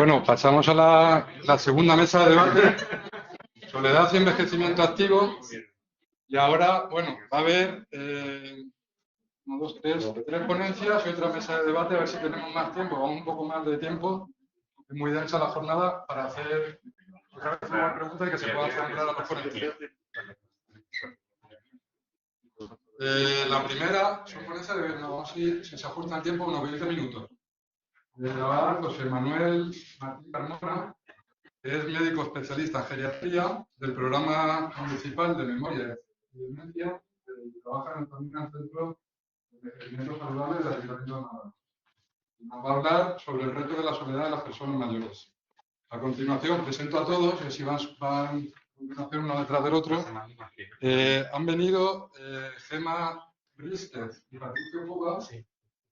Bueno, pasamos a la segunda mesa de debate, soledad y envejecimiento activo. Y ahora, bueno, va a haber tres ponencias y otra mesa de debate, a ver si tenemos más tiempo, vamos un poco más de tiempo. Es muy densa la jornada para hacer otra vez una pregunta y que se puedan formular a los ponentes. La primera son ponencias de, no sé si se ajusta el tiempo, unos 20 minutos. Va José Manuel Martín Carmona, que es médico especialista en geriatría del programa municipal de memoria y demencia, que trabaja también en el Centro de Envejecimiento Saludable del Ayuntamiento de Málaga. Nos va a hablar sobre el reto de la soledad de las personas mayores. A continuación, presento a todos, y así van a continuación uno detrás del otro. Han venido Gemma Brisquez y Patricio Puga,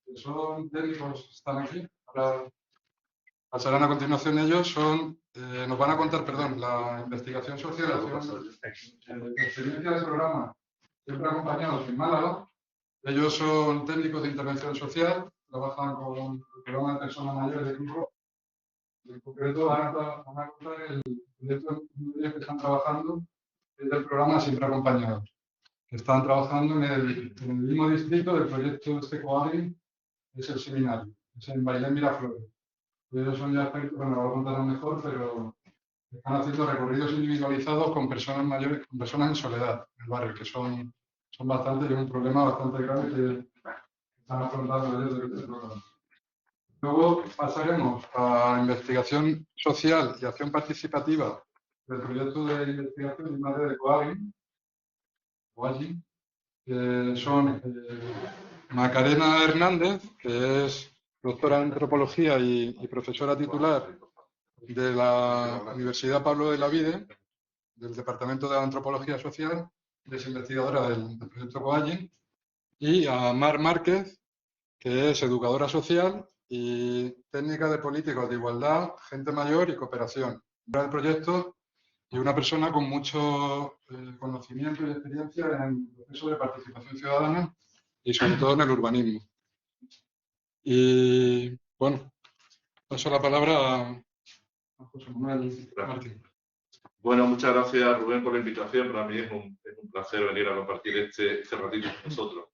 que son técnicos, están aquí. Ahora pasarán a continuación ellos, nos van a contar, la investigación social, experiencia del programa, siempre acompañados en Málaga. Ellos son técnicos de intervención social, trabajan con el programa de personas mayores de grupo. En concreto van a contar el proyecto que están trabajando desde el programa Siempre Acompañados. Están trabajando en el mismo distrito del proyecto Coagri, es el seminario, es en Bailén Miraflores. Ellos son ya expertos, bueno, lo contarán mejor, pero están haciendo recorridos individualizados con personas mayores, con personas en soledad en el barrio, que son bastantes y es un problema bastante grave que están afrontando ellos desde el programa. Luego pasaremos a investigación social y acción participativa del proyecto de investigación y madre de Coagri, que son Macarena Hernández, que es doctora en antropología y profesora titular de la Universidad Pablo de la Vide, del Departamento de Antropología Social, es investigadora del proyecto Coagri, y a Mar Márquez, que es educadora social y técnica de políticos de igualdad, gente mayor y cooperación. Del proyecto y una persona con mucho conocimiento y experiencia en el proceso de participación ciudadana y sobre todo en el urbanismo. Y bueno, paso la palabra a José Manuel Martín. Bueno, muchas gracias Rubén por la invitación. Para mí es un placer venir a compartir este ratito con nosotros.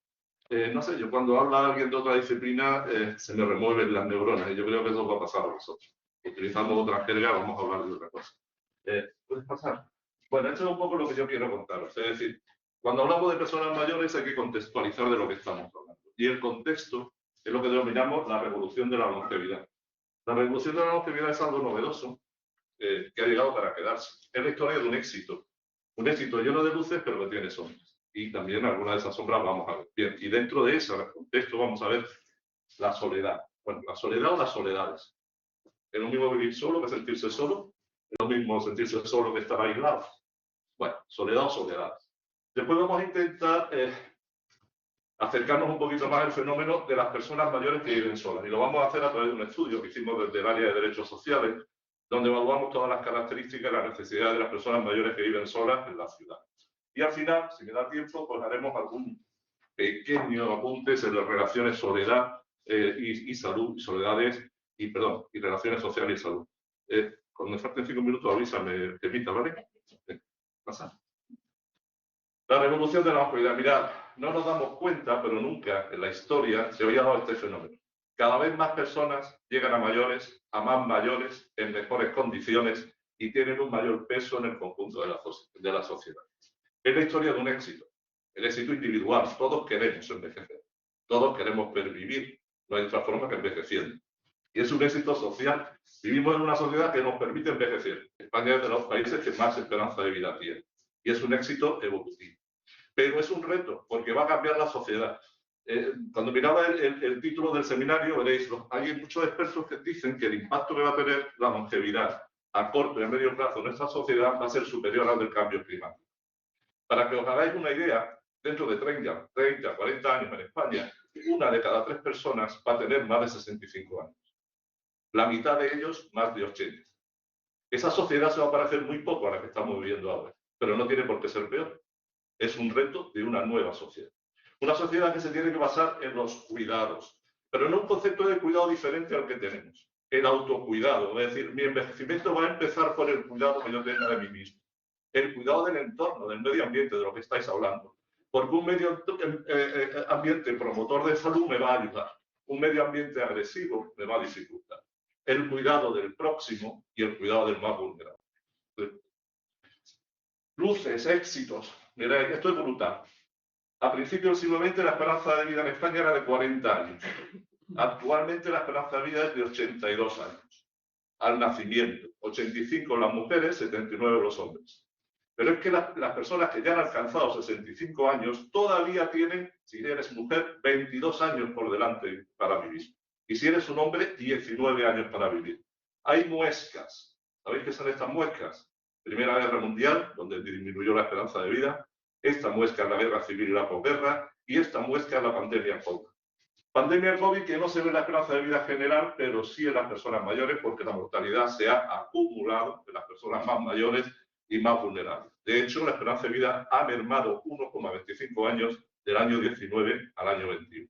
No sé, yo cuando habla alguien de otra disciplina se me remueven las neuronas y yo creo que eso va a pasar a nosotros. Utilizamos otra jerga, vamos a hablar de otra cosa. ¿Puedes pasar? Bueno, esto es un poco lo que yo quiero contaros. Es decir, cuando hablamos de personas mayores hay que contextualizar de lo que estamos hablando. Y el contexto es lo que denominamos la revolución de la longevidad. La revolución de la longevidad es algo novedoso que ha llegado para quedarse. Es la historia de un éxito lleno de luces, pero que tiene sombras. Y también algunas de esas sombras vamos a ver. Bien, y dentro de ese contexto vamos a ver la soledad. Bueno, la soledad o las soledades. Es lo mismo vivir solo que sentirse solo. Es lo mismo sentirse solo que estar aislado. Bueno, soledad o soledades. Después vamos a intentar acercarnos un poquito más al fenómeno de las personas mayores que viven solas. Y lo vamos a hacer a través de un estudio que hicimos desde el área de derechos sociales, donde evaluamos todas las características y las necesidades de las personas mayores que viven solas en la ciudad. Y al final, si me da tiempo, pues haremos algún pequeño apunte sobre relaciones, soledad y salud, y relaciones sociales y salud. Cuando me falten 5 minutos, avísame, Pepita, ¿vale? Pasa. La revolución de la longevidad. Mirad, no nos damos cuenta, pero nunca en la historia se había dado este fenómeno. Cada vez más personas llegan a más mayores, en mejores condiciones y tienen un mayor peso en el conjunto de la sociedad. Es la historia de un éxito, el éxito individual. Todos queremos envejecer, todos queremos pervivir, no hay otra forma que envejeciendo. Y es un éxito social. Vivimos en una sociedad que nos permite envejecer. España es de los países que más esperanza de vida tiene. Y es un éxito evolutivo. Pero es un reto, porque va a cambiar la sociedad. Cuando miraba el título del seminario, veréis, hay muchos expertos que dicen que el impacto que va a tener la longevidad a corto y a medio plazo en esta sociedad va a ser superior al del cambio climático. Para que os hagáis una idea, dentro de 30, 40 años en España, 1 de cada 3 personas va a tener más de 65 años. La mitad de ellos más de 80. Esa sociedad se va a parecer muy poco a la que estamos viviendo ahora, pero no tiene por qué ser peor. Es un reto de una nueva sociedad. Una sociedad que se tiene que basar en los cuidados, pero en un concepto de cuidado diferente al que tenemos. el autocuidado. Es decir, mi envejecimiento va a empezar por el cuidado que yo tenga de mí mismo. El cuidado del entorno, del medio ambiente, de lo que estáis hablando. Porque un medio ambiente promotor de salud me va a ayudar. Un medio ambiente agresivo me va a dificultar. El cuidado del próximo y el cuidado del más vulnerable. Luces, éxitos. Mirad, esto es brutal. A principios del siglo XX la esperanza de vida en España era de 40 años. Actualmente la esperanza de vida es de 82 años. Al nacimiento. 85 las mujeres, 79 los hombres. Pero es que las personas que ya han alcanzado 65 años todavía tienen, si eres mujer, 22 años por delante para vivir. Y si eres un hombre, 19 años para vivir. Hay muescas. ¿Sabéis qué son estas muescas? Primera Guerra Mundial, donde disminuyó la esperanza de vida. Esta muesca es la guerra civil y la posguerra. Y esta muesca es la pandemia COVID. Pandemia COVID que no se ve en la esperanza de vida general, pero sí en las personas mayores, porque la mortalidad se ha acumulado en las personas más mayores y más vulnerables. De hecho, la esperanza de vida ha mermado 1,25 años del año 19 al año 21.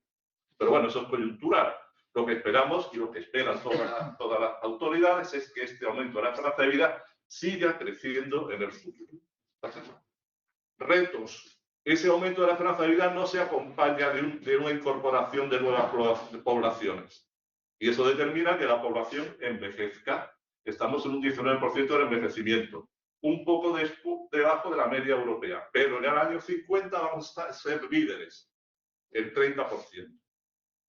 Pero bueno, eso es coyuntural. Lo que esperamos y lo que esperan todas las autoridades es que este aumento de la esperanza de vida siga creciendo en el futuro. Retos. Ese aumento de la esperanza de vida no se acompaña de una incorporación de nuevas poblaciones. Y eso determina que la población envejezca. Estamos en un 19% de envejecimiento. Un poco debajo de la media europea, pero en el año 50 vamos a ser líderes, el 30%,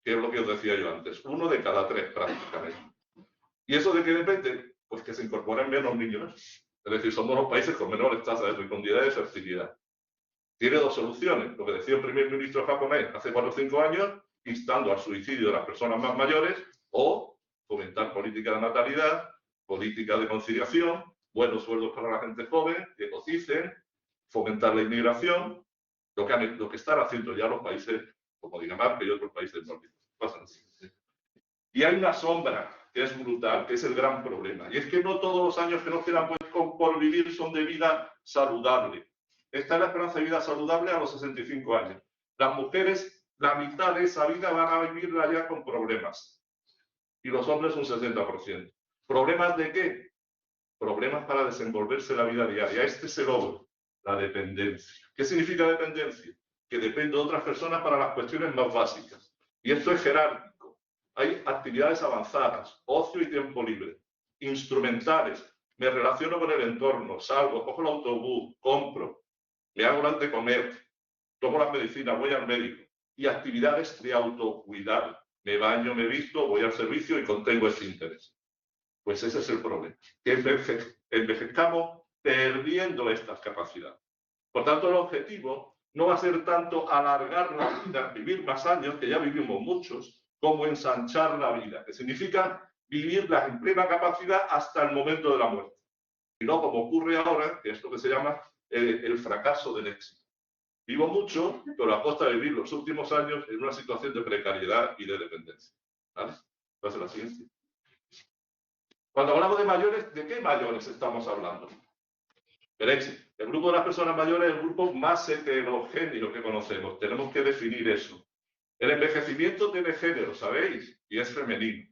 que es lo que os decía yo antes, 1 de cada 3 prácticamente. ¿Y eso de qué depende? Pues que se incorporen menos niños, es decir, somos los países con menores tasas de fecundidad y de fertilidad. Tiene dos soluciones, lo que decía el primer ministro japonés hace 4 o 5 años, instando al suicidio de las personas más mayores, o fomentar política de natalidad, política de conciliación, buenos sueldos para la gente joven, que coticen, fomentar la inmigración, lo que están haciendo ya los países como Dinamarca y otros países nórdicos. Y hay una sombra que es brutal, que es el gran problema. Y es que no todos los años que nos quedan por vivir son de vida saludable. Esta es la esperanza de vida saludable a los 65 años. Las mujeres, la mitad de esa vida van a vivirla ya con problemas. Y los hombres un 60%. ¿Problemas de qué? Problemas para desenvolverse la vida diaria. Este es el logro, la dependencia. ¿Qué significa dependencia? Que dependo de otras personas para las cuestiones más básicas. Y esto es jerárquico. Hay actividades avanzadas, ocio y tiempo libre, instrumentales. Me relaciono con el entorno, salgo, cojo el autobús, compro, me hago antes de comer, tomo las medicinas, voy al médico. Y actividades de autocuidado. Me baño, me visto, voy al servicio y contengo ese interés. Pues ese es el problema, que envejezcamos perdiendo estas capacidades. Por tanto, el objetivo no va a ser tanto alargar la vida, vivir más años, que ya vivimos muchos, como ensanchar la vida, que significa vivirla en plena capacidad hasta el momento de la muerte. Y no como ocurre ahora, que es lo que se llama el fracaso del éxito. Vivo mucho, pero a costa de vivir los últimos años en una situación de precariedad y de dependencia. ¿Vale? Pasa la siguiente. Cuando hablamos de mayores, ¿de qué mayores estamos hablando? Veréis, el grupo de las personas mayores es el grupo más heterogéneo que conocemos. Tenemos que definir eso. El envejecimiento tiene género, ¿sabéis? Y es femenino.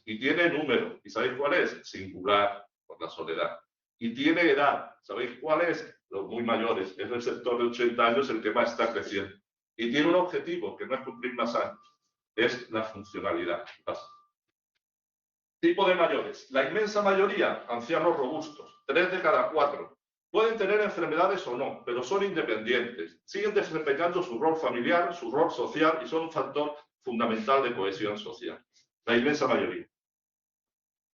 Y tiene número. ¿Y sabéis cuál es? Singular, por la soledad. Y tiene edad. ¿Sabéis cuál es? Los muy mayores. Es el sector de 80 años el que más está creciendo. Y tiene un objetivo, que no es cumplir más años. Es la funcionalidad. Tipo de mayores. La inmensa mayoría, ancianos robustos, 3 de cada 4. Pueden tener enfermedades o no, pero son independientes. Siguen desempeñando su rol familiar, su rol social y son un factor fundamental de cohesión social. La inmensa mayoría.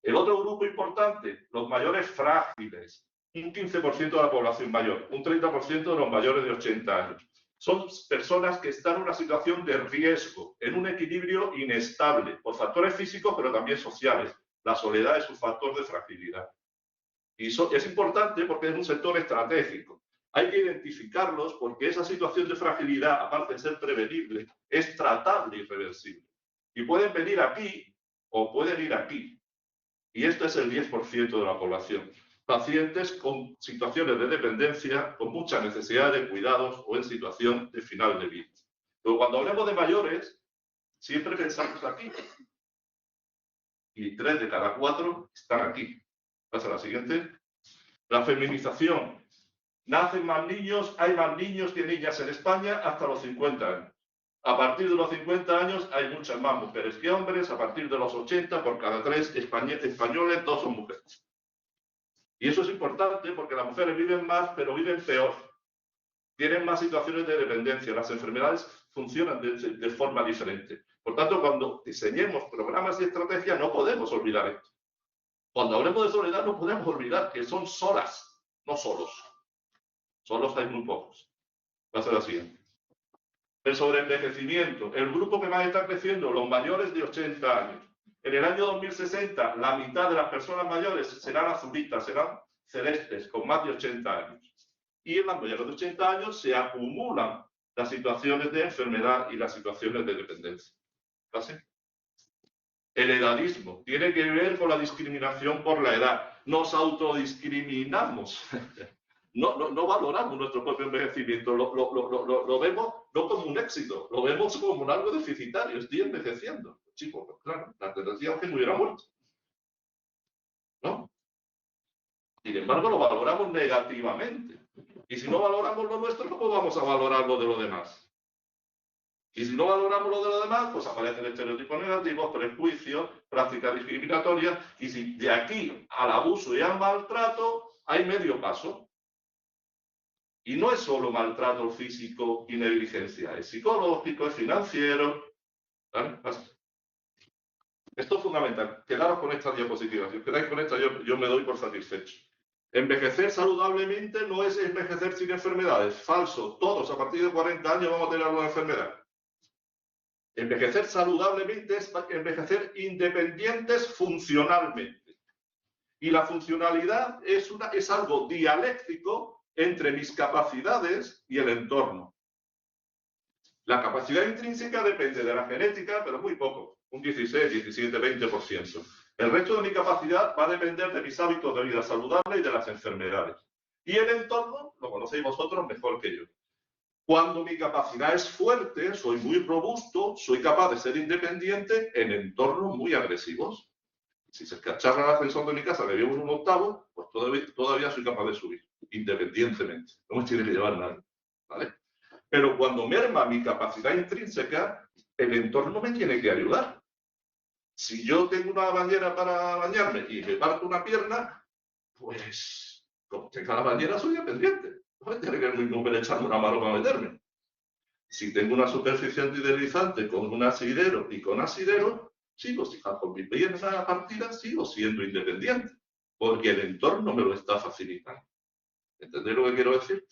El otro grupo importante, los mayores frágiles. Un 15% de la población mayor, un 30% de los mayores de 80 años. Son personas que están en una situación de riesgo, en un equilibrio inestable, por factores físicos, pero también sociales. La soledad es un factor de fragilidad. Y es importante porque es un sector estratégico. Hay que identificarlos porque esa situación de fragilidad, aparte de ser prevenible, es tratable y reversible. Y pueden venir aquí o pueden ir aquí. Y esto es el 10% de la población. Pacientes con situaciones de dependencia, con mucha necesidad de cuidados o en situación de final de vida. Pero cuando hablamos de mayores, siempre pensamos aquí. y 3 de cada 4 están aquí. Pasa a la siguiente. La feminización. Nacen más niños, hay más niños que niñas en España hasta los 50 años. A partir de los 50 años hay muchas más mujeres que hombres. A partir de los 80, por cada 3 españoles, 2 son mujeres. Y eso es importante porque las mujeres viven más, pero viven peor. Tienen más situaciones de dependencia. Las enfermedades funcionan de forma diferente. Por tanto, cuando diseñemos programas y estrategias, no podemos olvidar esto. Cuando hablemos de soledad, no podemos olvidar que son solas, no solos. Solos hay muy pocos. Pasa a la siguiente. El sobreenvejecimiento. El grupo que más está creciendo, los mayores de 80 años. En el año 2060, la mitad de las personas mayores serán azulitas, serán celestes, con más de 80 años. Y en las mayores de 80 años se acumulan las situaciones de enfermedad y las situaciones de dependencia. ¿Así? El edadismo tiene que ver con la discriminación por la edad. Nos autodiscriminamos. No valoramos nuestro propio envejecimiento. Lo vemos no como un éxito, lo vemos como algo deficitario. Estoy envejeciendo. Chico, pues claro, la tendencia es que me hubiera muerto. ¿No? Sin embargo, lo valoramos negativamente. Y si no valoramos lo nuestro, ¿cómo vamos a valorar lo de los demás? Y si no valoramos lo de los demás, pues aparecen estereotipos negativos, prejuicios, prácticas discriminatorias, y si de aquí al abuso y al maltrato hay medio paso. Y no es solo maltrato físico y negligencia, es psicológico, es financiero. ¿Vale? Esto es fundamental. Quedaros con esta diapositiva. Si os quedáis con esta, yo me doy por satisfecho. Envejecer saludablemente no es envejecer sin enfermedades. Falso. Todos a partir de 40 años vamos a tener alguna enfermedad. Envejecer saludablemente es envejecer independientes funcionalmente. Y la funcionalidad es algo dialéctico entre mis capacidades y el entorno. La capacidad intrínseca depende de la genética, pero muy poco, un 16, 17, 20%. El resto de mi capacidad va a depender de mis hábitos de vida saludable y de las enfermedades. Y el entorno lo conocéis vosotros mejor que yo. Cuando mi capacidad es fuerte, soy muy robusto, soy capaz de ser independiente en entornos muy agresivos. Si se escacharra el ascensor de mi casa, que vivo en un octavo, pues todavía soy capaz de subir, independientemente. No me tiene que llevar nadie. ¿Vale? Pero cuando merma mi capacidad intrínseca, el entorno me tiene que ayudar. Si yo tengo una bañera para bañarme y me parto una pierna, pues como tenga la bañera soy dependiente. No me tiene que venir echando una mano para meterme. Si tengo una superficie antideslizante con un asidero y con asidero, sigo con mi pierna partida, sigo siendo independiente, porque el entorno me lo está facilitando. ¿Entendéis lo que quiero decir?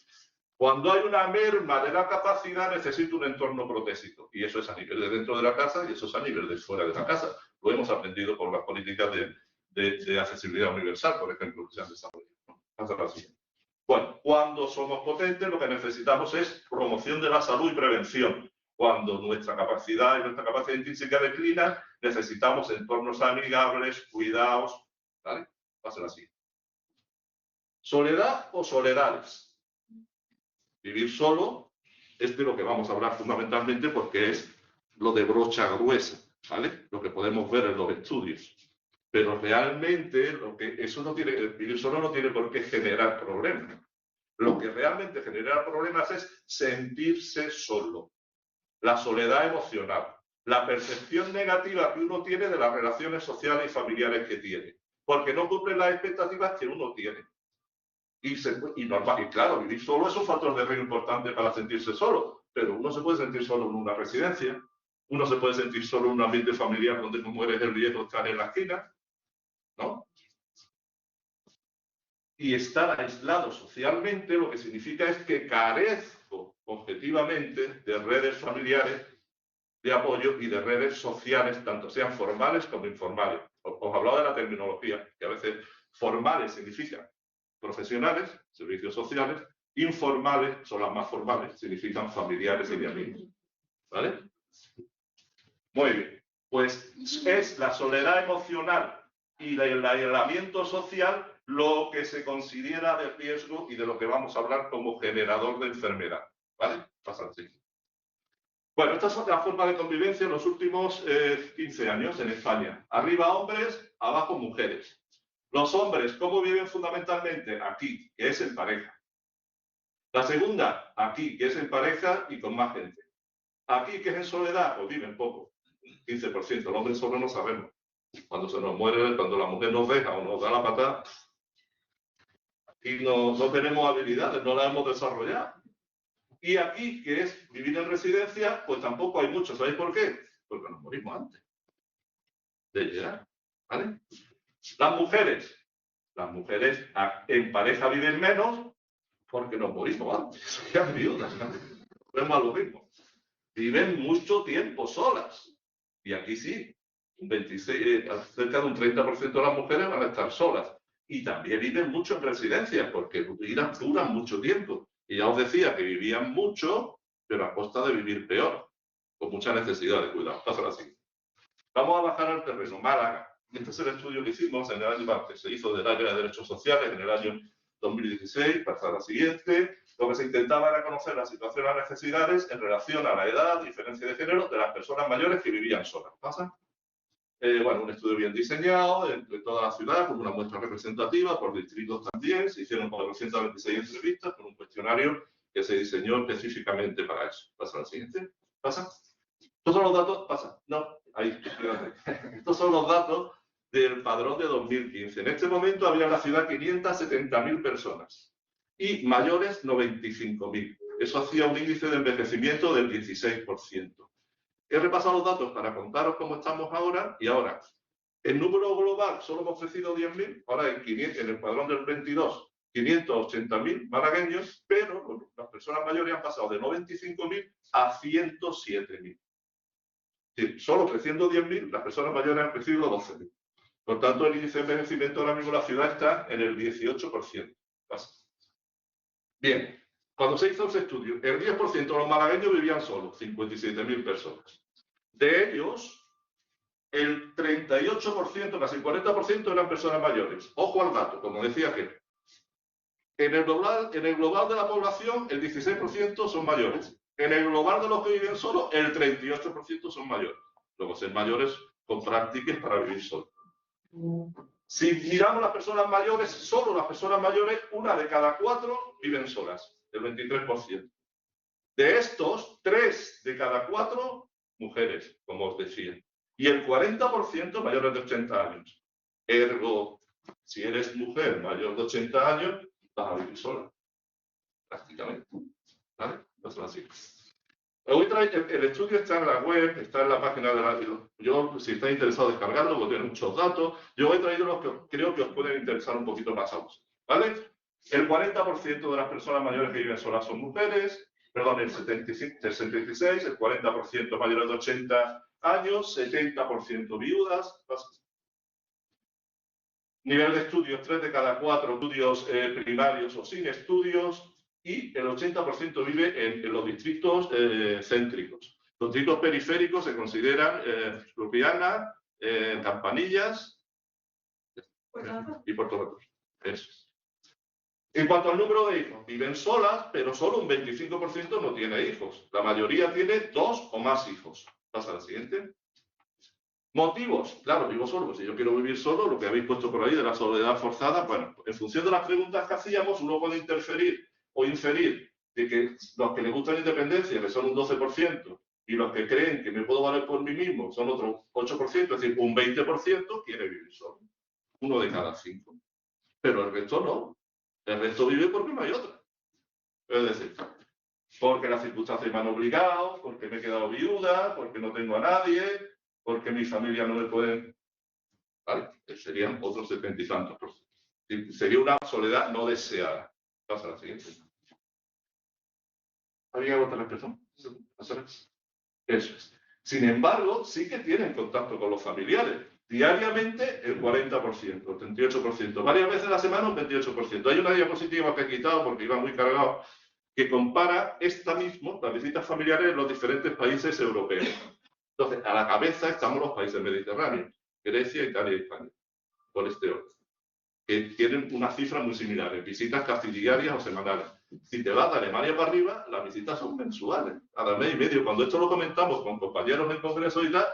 Cuando hay una merma de la capacidad, necesito un entorno protésico. Y eso es a nivel de dentro de la casa y eso es a nivel de fuera de la casa. Lo hemos aprendido por las políticas de accesibilidad universal, por ejemplo, que se han desarrollado. Hasta la siguiente. Bueno, cuando somos potentes, lo que necesitamos es promoción de la salud y prevención. Cuando nuestra capacidad y nuestra capacidad intrínseca declina, necesitamos entornos amigables, cuidados. ¿Vale? Pasa la siguiente. ¿Soledad o soledades? Vivir solo es de lo que vamos a hablar fundamentalmente porque es lo de brocha gruesa, ¿vale? Lo que podemos ver en los estudios. Pero realmente vivir solo no tiene por qué generar problemas. Lo que realmente genera problemas es sentirse solo. La soledad emocional, la percepción negativa que uno tiene de las relaciones sociales y familiares que tiene, porque no cumplen las expectativas que uno tiene. Y claro, vivir solo es un factor de riesgo importante para sentirse solo, pero uno se puede sentir solo en una residencia, uno se puede sentir solo en un ambiente familiar donde no mueres el riesgo de estar en la esquina, ¿no? Y estar aislado socialmente lo que significa es que carezco objetivamente de redes familiares de apoyo y de redes sociales, tanto sean formales como informales. Os hablaba de la terminología, que a veces formales significan profesionales, servicios sociales, informales son las más formales, significan familiares y de amigos. ¿Vale? Muy bien. Pues es la soledad emocional y el aislamiento social lo que se considera de riesgo y de lo que vamos a hablar como generador de enfermedad. ¿Vale? Pasa así. Bueno, esta es la forma de convivencia en los últimos 15 años en España. Arriba hombres, abajo mujeres. Los hombres, ¿cómo viven fundamentalmente? Aquí, que es en pareja. La segunda, aquí, que es en pareja y con más gente. Aquí, que es en soledad, pues viven poco, 15%. El hombre solo no sabemos. Cuando se nos muere, cuando la mujer nos deja o nos da la patada, y no tenemos habilidades, no las hemos desarrollado. Y aquí, que es vivir en residencia, pues tampoco hay mucho. ¿Sabéis por qué? Porque nos morimos antes de llegar. ¿Vale? Las mujeres en pareja viven menos porque nos morimos antes. Ya viudas, vemos a lo mismo. Viven mucho tiempo solas. Y aquí sí, cerca de un 30% de las mujeres van a estar solas. Y también viven mucho en residencias porque duran mucho tiempo. Y ya os decía que vivían mucho, pero a costa de vivir peor, con mucha necesidad de cuidado. Pasa la siguiente. Vamos a bajar al terreno. Málaga. Este es el estudio que hicimos en el año que se hizo del área de derechos sociales en el año 2016. Pasa a la siguiente. Lo que se intentaba era conocer la situación y las necesidades en relación a la edad, diferencia de género de las personas mayores que vivían solas. ¿Pasa? Bueno, un estudio bien diseñado entre toda la ciudad, con una muestra representativa, por distritos también. Se hicieron 426 entrevistas con un cuestionario que se diseñó específicamente para eso. Pasa a la siguiente. ¿Pasa? Estos son los datos. Pasa. No, ahí. Estos son los datos del padrón de 2015. En este momento había en la ciudad 570.000 personas y mayores 95.000. Eso hacía un índice de envejecimiento del 16%. He repasado los datos para contaros cómo estamos ahora y ahora. El número global solo hemos ofrecido 10.000, ahora en el padrón del 22, 580.000 malagueños, pero las personas mayores han pasado de 95.000 a 107.000. Sí, solo creciendo 10.000, las personas mayores han crecido 12.000. Por tanto, el índice de envejecimiento ahora mismo en la ciudad está en el 18%. Bien, cuando se hizo ese estudio, el 10% de los malagueños vivían solos, 57.000 personas. De ellos, el 38%, casi el 40% eran personas mayores. Ojo al dato, como decía que en el global de la población, el 16% son mayores. En el global de los que viven solos, el 38% son mayores. Luego, ser mayores con prácticas para vivir solos. Si miramos las personas mayores, solo las personas mayores, 1 de cada 4 viven solas, el 23%. De estos, 3 de cada 4 mujeres, como os decía. Y el 40% mayores de 80 años. Ergo, si eres mujer mayor de 80 años, vas a vivir sola, prácticamente. ¿Vale? No son así. El estudio está en la web, está en la página de la... Yo, si estáis interesados en descargarlo, porque tiene muchos datos, yo he traído los que creo que os pueden interesar un poquito más a vosotros. ¿Vale? El 40% de las personas mayores que viven solas son mujeres, perdón, el 66, el 40% mayores de 80 años, 70% viudas. Nivel de estudios, 3 de cada 4 estudios primarios o sin estudios, y el 80% vive en los distritos céntricos. Los distritos periféricos se consideran Lupiana, Campanillas y Puerto Redondo. Eso. En cuanto al número de hijos, viven solas, pero solo un 25% no tiene hijos. La mayoría tiene 2 o más hijos. Pasa a la siguiente. Motivos. Claro, vivo solo. Si yo quiero vivir solo, lo que habéis puesto por ahí de la soledad forzada, bueno, en función de las preguntas que hacíamos, uno puede interferir o inferir de que los que les gusta la independencia, que son un 12%, y los que creen que me puedo valer por mí mismo, son otro 8%, es decir, un 20% quiere vivir solo. 1 de cada 5. Pero el resto no. El resto vive porque no hay otra. Es decir, porque las circunstancias me han obligado, porque me he quedado viuda, porque no tengo a nadie, porque mi familia no me pueden... ¿Vale? Serían otros 70 y tantos por ciento. Sería una soledad no deseada. Pasa a la siguiente. ¿Alguien agota la expresión? Eso es. Sin embargo, sí que tienen contacto con los familiares. Diariamente el 40%, el 38%. Varias veces a la semana un 28%. Hay una diapositiva que he quitado porque iba muy cargado, que compara esta misma, las visitas familiares en los diferentes países europeos. Entonces, a la cabeza estamos los países mediterráneos, Grecia, Italia y España, por este orden, que tienen una cifra muy similar, visitas casi diarias o semanales. Si te vas de Alemania para arriba, las visitas son mensuales, cada mes y medio. Cuando esto lo comentamos con compañeros en congreso y tal,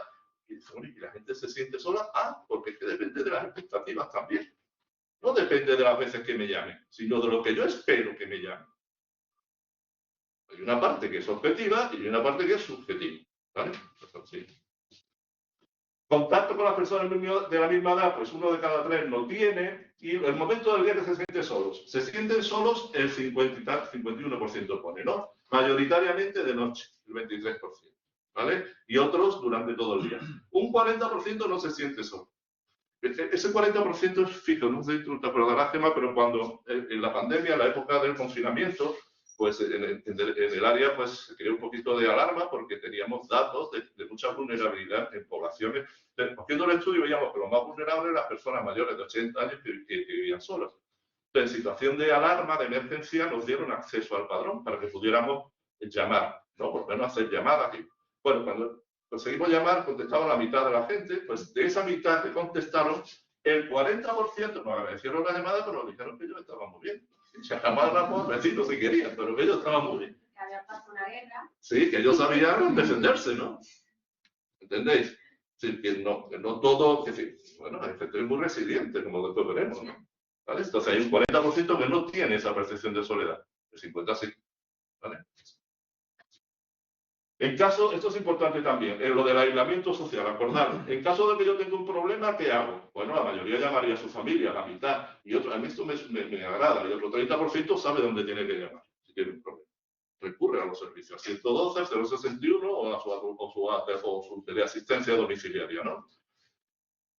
y la gente se siente sola, porque es que depende de las expectativas también. No depende de las veces que me llamen, sino de lo que yo espero que me llamen. Hay una parte que es objetiva y hay una parte que es subjetiva. ¿Vale? Sí. Contacto con las personas de la misma edad, pues 1 de cada 3 no tiene, y el momento del día que se sienten solos. Se sienten solos el 51% pone, ¿no? Mayoritariamente de noche, el 23%, ¿vale? Y otros durante todo el día. Un 40% no se siente solo. Ese 40% es fijo, no sé si tú te acordarás, Gemma, pero cuando en la pandemia, en la época del confinamiento, pues en el área pues se creó un poquito de alarma porque teníamos datos de mucha vulnerabilidad en poblaciones. Haciendo el estudio veíamos que los más vulnerables eran las personas mayores de 80 años que vivían solas. Entonces, en situación de alarma, de emergencia, nos dieron acceso al padrón para que pudiéramos llamar, ¿no? Por lo menos hacer llamadas. Y, bueno, cuando conseguimos llamar, contestaba la mitad de la gente, pues de esa mitad que contestaron, el 40% nos agradecieron la llamada, pero nos dijeron que ellos estaban muy bien. Si llamáramos vecinos si querían, pero que ellos estaban muy bien. Que había pasado una guerra. Sí, que ellos sabían defenderse, ¿no? ¿Entendéis? Sí, que no todo, que sí, bueno, hay gente muy resiliente, como después veremos, ¿no? ¿Vale? Entonces hay un 40% que no tiene esa percepción de soledad, el 50% sí, ¿vale? En caso, esto es importante también, en lo del aislamiento social, acordar, en caso de que yo tenga un problema, ¿qué hago? Bueno, la mayoría llamaría a su familia, la mitad, y otro, a mí esto me agrada, y otro 30% sabe dónde tiene que llamar, si tiene un problema. Recurre a los servicios, 112, 061 o a su teleasistencia domiciliaria, ¿no?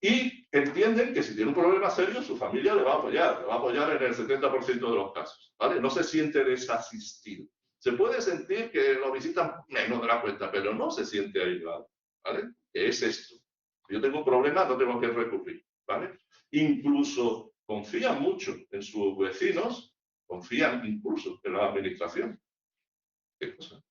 Y entienden que si tiene un problema serio, su familia le va a apoyar en el 70% de los casos, ¿vale? No se siente desasistido. Se puede sentir que lo visitan menos de la cuenta, pero no se siente aislado, ¿vale? ¿Qué es esto? Si yo tengo un problema, no tengo que recurrir, ¿vale? Incluso confían mucho en sus vecinos, confían incluso en la administración. ¿Qué cosa?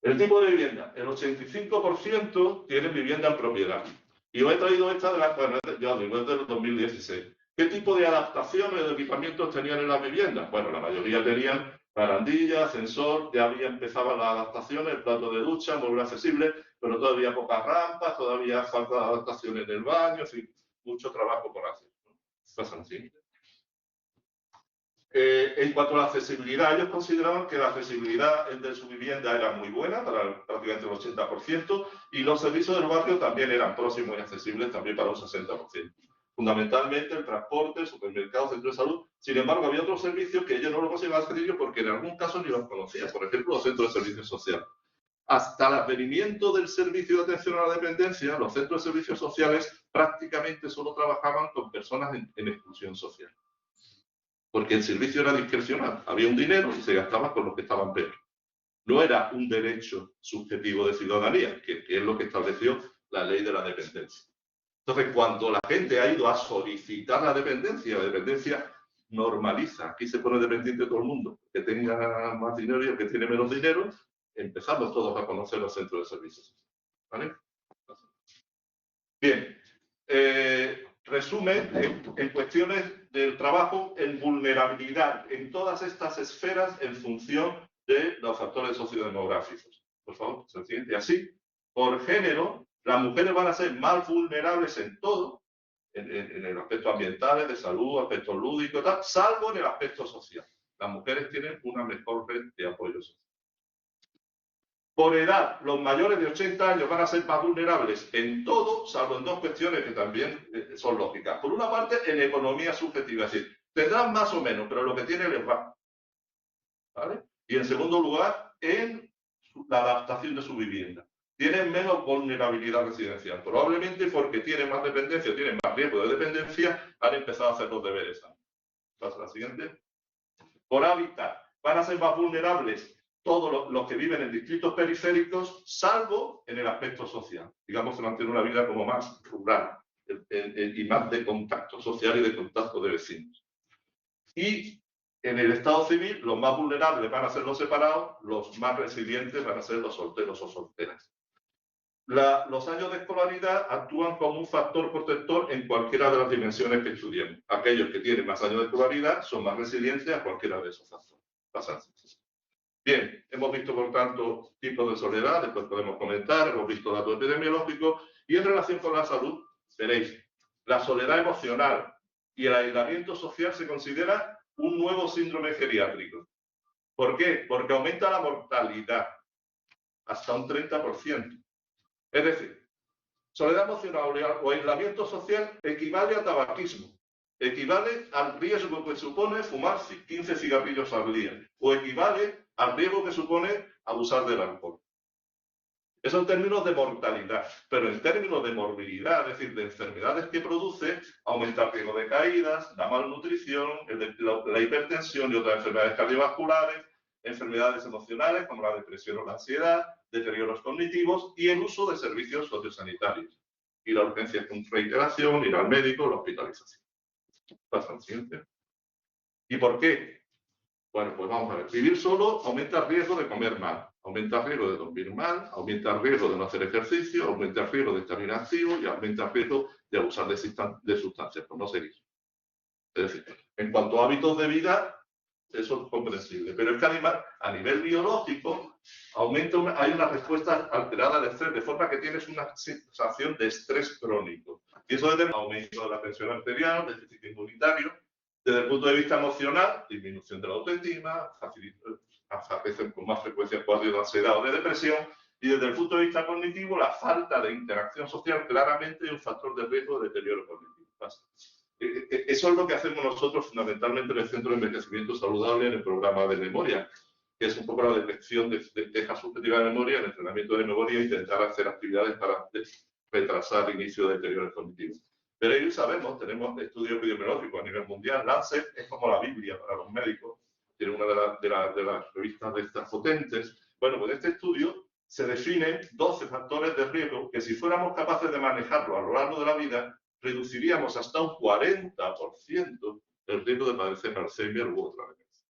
El tipo de vivienda, el 85% tienen vivienda en propiedad. Y os he traído esta de la del 2016. ¿Qué tipo de adaptaciones de equipamientos tenían en las viviendas? Bueno, la mayoría tenían barandilla, ascensor, ya había empezado las adaptaciones, el plato de ducha, muy accesible, pero todavía pocas rampas, todavía falta de adaptaciones en el baño, en fin, mucho trabajo por hacer. Pasan así. En cuanto a la accesibilidad, ellos consideraban que la accesibilidad de su vivienda era muy buena, para prácticamente el 80%, y los servicios del barrio también eran próximos y accesibles también para un 60%. Fundamentalmente el transporte, el supermercado, centro de salud. Sin embargo, había otros servicios que ellos no lo consideraban accesibles porque en algún caso ni los conocían. Por ejemplo, los centros de servicios sociales. Hasta el advenimiento del servicio de atención a la dependencia, los centros de servicios sociales prácticamente solo trabajaban con personas en exclusión social. Porque el servicio era discrecional. Había un dinero y se gastaba con los que estaban peor. No era un derecho subjetivo de ciudadanía, que es lo que estableció la ley de la dependencia. Entonces, cuando la gente ha ido a solicitar la dependencia normaliza. Aquí se pone dependiente todo el mundo. Que tenga más dinero y el que tiene menos dinero, empezamos todos a conocer los centros de servicios. ¿Vale? Bien. Resumen en cuestiones del trabajo en vulnerabilidad en todas estas esferas en función de los factores sociodemográficos. Por favor, se entiende así. Por género, las mujeres van a ser más vulnerables en todo, en el aspecto ambiental, de salud, aspecto lúdico, tal, salvo en el aspecto social. Las mujeres tienen una mejor red de apoyo social. Por edad, los mayores de 80 años van a ser más vulnerables en todo, salvo en dos cuestiones que también son lógicas. Por una parte, en economía subjetiva, es decir, tendrán más o menos, pero lo que tienen les va. ¿Vale? Y en segundo lugar, en la adaptación de su vivienda. Tienen menos vulnerabilidad residencial, probablemente porque tienen más dependencia, tienen más riesgo de dependencia, han empezado a hacer los deberes. ¿Pasa la siguiente? Por hábitat, van a ser más vulnerables todos los que viven en distritos periféricos, salvo en el aspecto social. Digamos que van a tener una vida como más rural y más de contacto social y de contacto de vecinos. Y en el estado civil, los más vulnerables van a ser los separados, los más resilientes van a ser los solteros o solteras. Los años de escolaridad actúan como un factor protector en cualquiera de las dimensiones que estudiemos. Aquellos que tienen más años de escolaridad son más resilientes a cualquiera de esos factores. Bien, hemos visto, por tanto, tipos de soledad, después podemos comentar, hemos visto datos epidemiológicos, y en relación con la salud, veréis, la soledad emocional y el aislamiento social se considera un nuevo síndrome geriátrico. ¿Por qué? Porque aumenta la mortalidad hasta un 30%. Es decir, soledad emocional o aislamiento social equivale a tabaquismo, equivale al riesgo que supone fumar 15 cigarrillos al día, o equivale al riesgo que supone abusar del alcohol. Eso en términos de mortalidad, pero en términos de morbilidad, es decir, de enfermedades que produce, aumenta el riesgo de caídas, la malnutrición, la hipertensión y otras enfermedades cardiovasculares, enfermedades emocionales como la depresión o la ansiedad, deterioros cognitivos y el uso de servicios sociosanitarios. Ir a urgencias con reiteración, ir al médico, la hospitalización. Pasa al siguiente. ¿Y por qué? Bueno, pues vamos a ver. Vivir solo aumenta el riesgo de comer mal, aumenta el riesgo de dormir mal, aumenta el riesgo de no hacer ejercicio, aumenta el riesgo de estar inactivo y aumenta el riesgo de abusar de sustancias, por no seguir. Es decir, en cuanto a hábitos de vida, eso es comprensible. Pero es que además, a nivel biológico, hay una respuesta alterada al estrés, de forma que tienes una sensación de estrés crónico. Y eso determina aumento de la tensión arterial, déficit inmunitario. Desde el punto de vista emocional, disminución de la autoestima, aparecen con más frecuencia cuadros de ansiedad o de depresión. Y desde el punto de vista cognitivo, la falta de interacción social claramente es un factor de riesgo de deterioro cognitivo. Eso es lo que hacemos nosotros fundamentalmente en el Centro de Envejecimiento Saludable en el programa de memoria, que es un poco la detección de quejas subjetivas de memoria, el entrenamiento de memoria e intentar hacer actividades para retrasar el inicio de deterioro cognitivo. Pero ahí sabemos, tenemos estudios epidemiológicos a nivel mundial. Lancet es como la Biblia para los médicos, tiene una de las revistas de estas potentes. Bueno, pues este estudio se definen 12 factores de riesgo que si fuéramos capaces de manejarlo a lo largo de la vida, reduciríamos hasta un 40% el riesgo de padecer Alzheimer u otra demencia.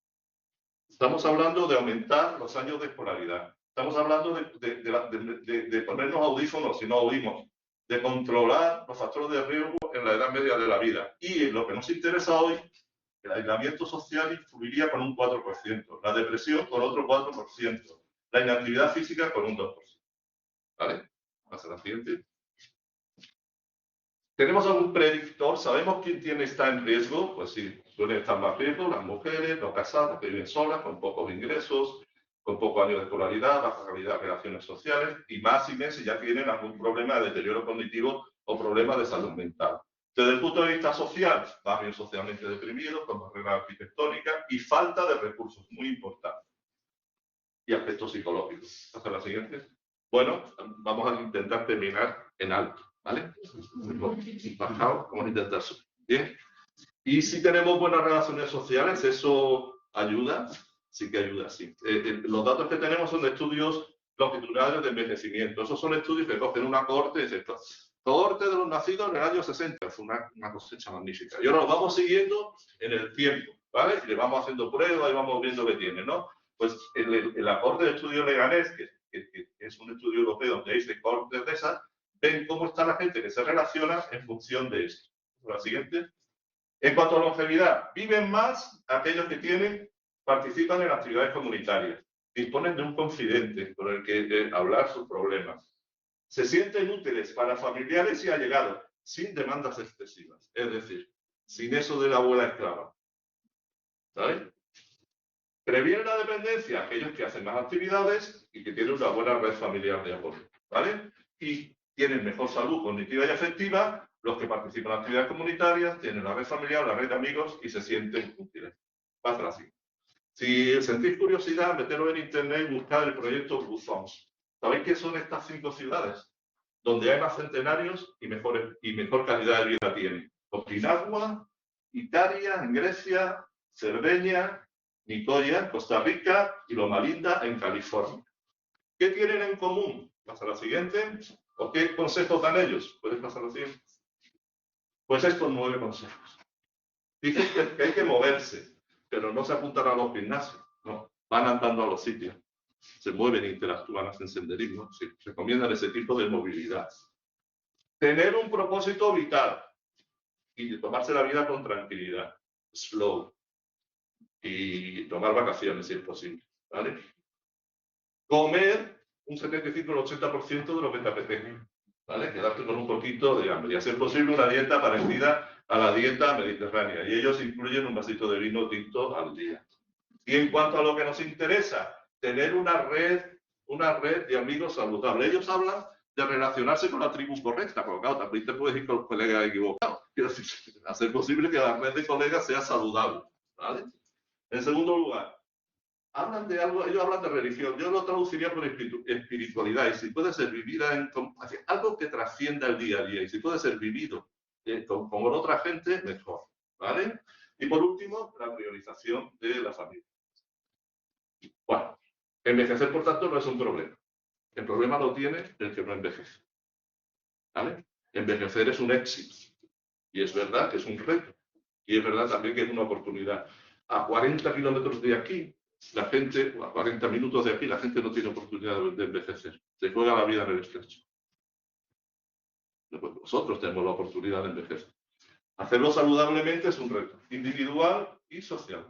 Estamos hablando de aumentar los años de escolaridad. Estamos hablando de ponernos audífonos si no oímos, de controlar los factores de riesgo en la edad media de la vida. Y en lo que nos interesa hoy, el aislamiento social influiría con un 4%, la depresión con otro 4%, la inactividad física con un 2%. ¿Vale? Vamos a la siguiente. ¿Tenemos algún predictor? ¿Sabemos quién está en riesgo? Pues sí, suelen estar más riesgo las mujeres, los casados que viven solas, con pocos ingresos, con pocos años de escolaridad, baja calidad de relaciones sociales, y más si ya tienen algún problema de deterioro cognitivo o problema de salud mental. Desde el punto de vista social, barrios socialmente deprimidos, con barreras arquitectónicas y falta de recursos, muy importante. Y aspectos psicológicos. Hasta la siguiente. Bueno, vamos a intentar terminar en alto, ¿vale? Bajado, vamos a intentar subir. Bien. Y si tenemos buenas relaciones sociales, ¿eso ayuda? Sí que ayuda, sí. Los datos que tenemos son de estudios longitudinales de envejecimiento. Esos son estudios que cogen una cohorte y dicen, cohorte de los nacidos en el año 60. Fue una cosecha magnífica. Y ahora lo vamos siguiendo en el tiempo, ¿vale? Y le vamos haciendo pruebas y vamos viendo qué tiene, ¿no? Pues el aporte de estudio leganés, que es un estudio europeo donde hay 6 cohortes de esas, ven cómo está la gente que se relaciona en función de esto. La siguiente. En cuanto a longevidad, viven más aquellos que participan en actividades comunitarias, disponen de un confidente con el que hablar sus problemas, se sienten útiles para familiares y allegados, sin demandas excesivas, es decir, sin eso de la abuela esclava. ¿Sabes? Previenen la dependencia aquellos que hacen más actividades y que tienen una buena red familiar de apoyo, ¿vale? Y tienen mejor salud cognitiva y afectiva los que participan en actividades comunitarias, tienen la red familiar, la red de amigos y se sienten útiles. Pasa así. Si sentís curiosidad, meteros en internet y buscar el proyecto Buzons. ¿Sabéis qué son estas 5 ciudades? Donde hay más centenarios y mejor calidad de vida tienen. Okinawa, Italia, en Grecia, Cerdeña, Nicoya, en Costa Rica y Loma Linda, en California. ¿Qué tienen en común? Pasa a la siguiente. ¿O qué consejos dan ellos? ¿Puedes pasar a la siguiente? Pues estos 9 consejos. Dicen que hay que moverse, pero no se apuntan a los gimnasios, no, van andando a los sitios. se mueven e interactúan, hacen senderismo, sí, recomiendan ese tipo de movilidad. Tener un propósito vital y tomarse la vida con tranquilidad, slow, y tomar vacaciones si es posible, ¿vale? Comer un 75 o 80% de lo que te apetece, ¿vale? Quedarte con un poquito de hambre y hacer posible una dieta parecida a la dieta mediterránea, y ellos incluyen un vasito de vino tinto al día. Y en cuanto a lo que nos interesa, tener una red de amigos saludables. Ellos hablan de relacionarse con la tribu correcta, porque claro, también te puedes ir con colegas equivocados. Quiero decir, hacer posible que la red de colegas sea saludable, ¿vale? En segundo lugar, hablan de algo, ellos hablan de religión, yo lo traduciría por espiritualidad, y si puede ser vivida en algo que trascienda el día a día, y si puede ser vivido con otra gente, mejor, ¿vale? Y por último, la priorización de la familia. Bueno, envejecer, por tanto, no es un problema. El problema lo tiene el que no envejece, ¿vale? Envejecer es un éxito, y es verdad que es un reto, y es verdad también que es una oportunidad. A 40 kilómetros de aquí, la gente, o a 40 minutos de aquí, la gente no tiene oportunidad de envejecer. Se juega la vida en el estrecho. Nosotros tenemos la oportunidad de envejecer. Hacerlo saludablemente es un reto, individual y social.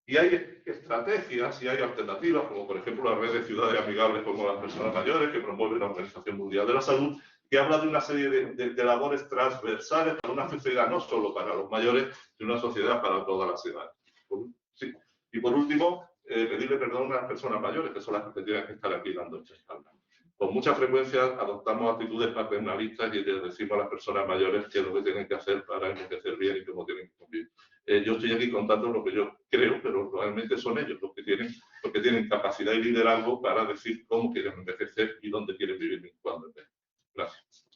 Y hay estrategias y hay alternativas, como por ejemplo la red de ciudades amigables como las personas mayores, que promueve la Organización Mundial de la Salud, que habla de una serie de labores transversales para una sociedad, no solo para los mayores, sino una sociedad para todas las edades. Sí. Y por último, pedirle perdón a las personas mayores, que son las que tienen que estar aquí dando esta charla. Con mucha frecuencia adoptamos actitudes paternalistas y les decimos a las personas mayores qué es lo que tienen que hacer para envejecer bien y cómo tienen que convivir. Yo estoy aquí contando lo que yo creo, pero realmente son ellos los que tienen capacidad y liderazgo para decir cómo quieren envejecer y dónde quieren vivir y cuándo envejecer. Gracias.